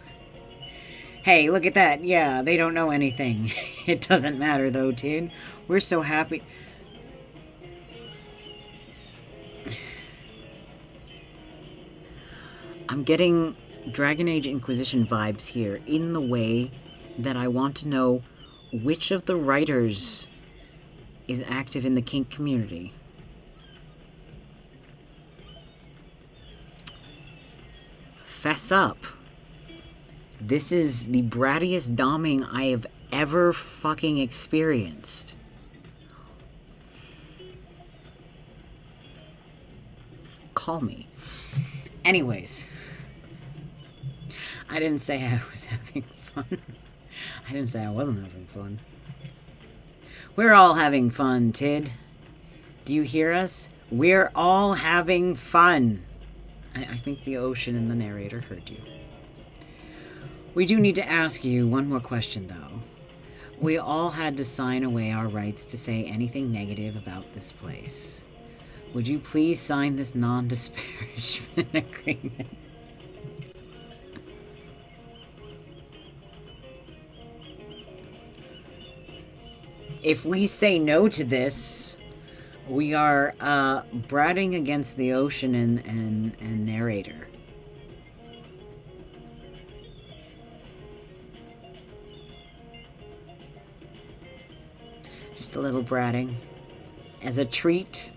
Hey, look at that. Yeah, they don't know anything. It doesn't matter, though, Tid. We're so happy. I'm getting Dragon Age Inquisition vibes here in the way that I want to know which of the writers is active in the kink community. Fess up. This is the brattiest doming I have ever fucking experienced. Call me. Anyways. I didn't say I was having fun. I didn't say I wasn't having fun. We're all having fun, Tid. Do you hear us? We're all having fun. I think the ocean and the narrator heard you. We do need to ask you one more question, though. We all had to sign away our rights to say anything negative about this place. Would you please sign this non-disparagement agreement? If we say no to this, we are bratting against the ocean and narrator. Just a little bratting. As a treat,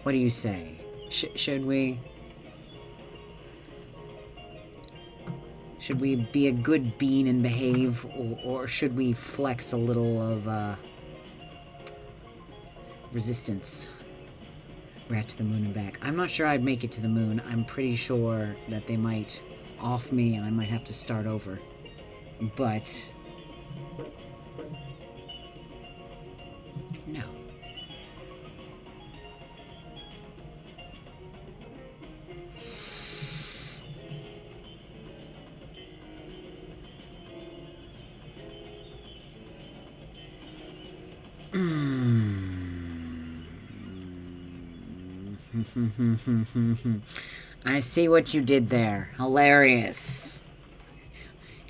what do you say? Should we be a good bean and behave, or should we flex a little of resistance? Rat to the moon and back. I'm not sure I'd make it to the moon. I'm pretty sure that they might off me and I might have to start over. But no. I see what you did there. Hilarious.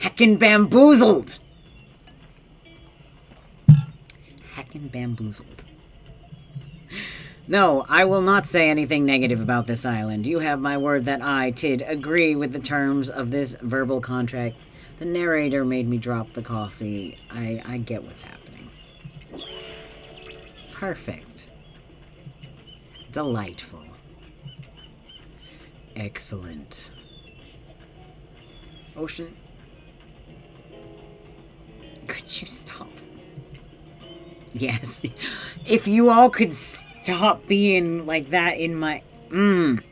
Heckin' bamboozled. Heckin' bamboozled. No, I will not say anything negative about this island. You have my word that I, Tid, agree with the terms of this verbal contract. The narrator made me drop the coffee. I get what's happening. Perfect. Delightful. Excellent. Ocean, could you stop? Yes. If you all could stop being like that in my... I'm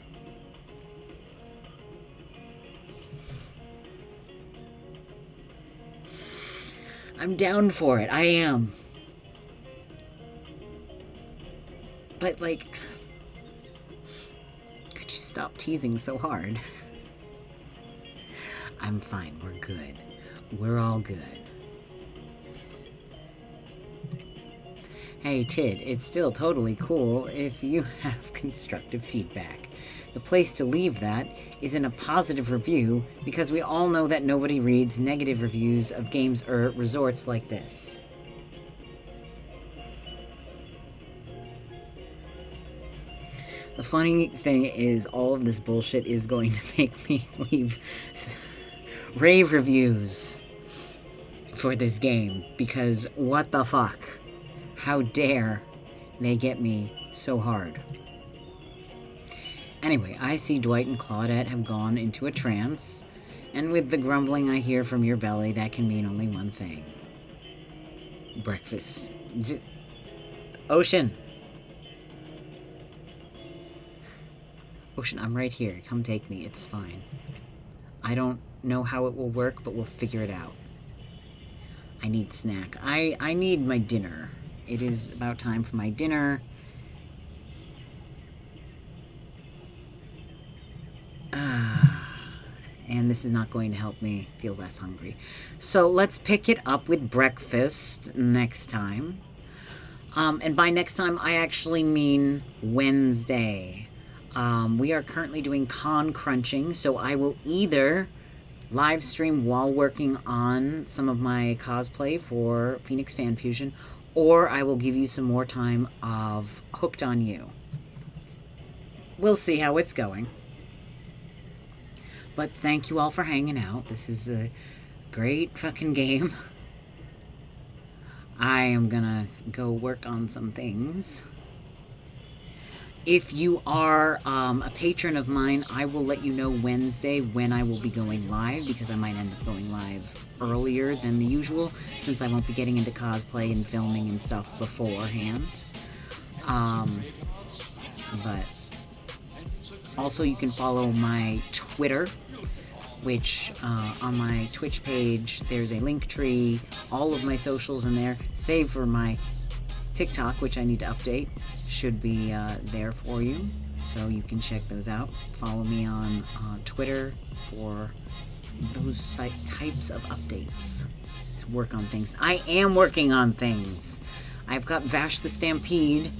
down for it. I am. But, like... could you stop teasing so hard? I'm fine. We're good. We're all good. Hey, Tid, it's still totally cool if you have constructive feedback. The place to leave that is in a positive review, because we all know that nobody reads negative reviews of games or resorts like this. The funny thing is, all of this bullshit is going to make me leave rave reviews for this game, because what the fuck? How dare they get me so hard? Anyway, I see Dwight and Claudette have gone into a trance, and with the grumbling I hear from your belly, that can mean only one thing. Breakfast. Ocean! Ocean, I'm right here. Come take me. It's fine. I don't know how it will work, but we'll figure it out. I need snack. I need my dinner. It is about time for my dinner. And this is not going to help me feel less hungry. So let's pick it up with breakfast next time. And by next time, I actually mean Wednesday. We are currently doing con crunching, so I will either live stream while working on some of my cosplay for Phoenix Fan Fusion, or I will give you some more time of Hooked on You. We'll see how it's going. But thank you all for hanging out. This is a great fucking game. I am gonna go work on some things. If you are a patron of mine, I will let you know Wednesday when I will be going live, because I might end up going live earlier than the usual, since I won't be getting into cosplay and filming and stuff beforehand. But also you can follow my Twitter which on my Twitch page, there's a link tree, all of my socials in there, save for my TikTok, which I need to update, should be there for you, so you can check those out. Follow me on Twitter for those types of updates. To work on things. I am working on things. I've got Vash the Stampede,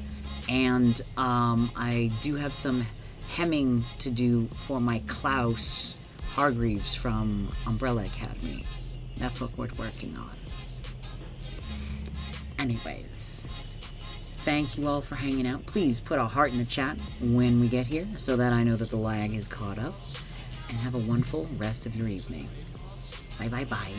and I do have some hemming to do for my Klaus Hargreaves from Umbrella Academy. That's what we're working on. Anyways, thank you all for hanging out. Please put a heart in the chat when we get here so that I know that the lag is caught up. And have a wonderful rest of your evening. Bye bye bye.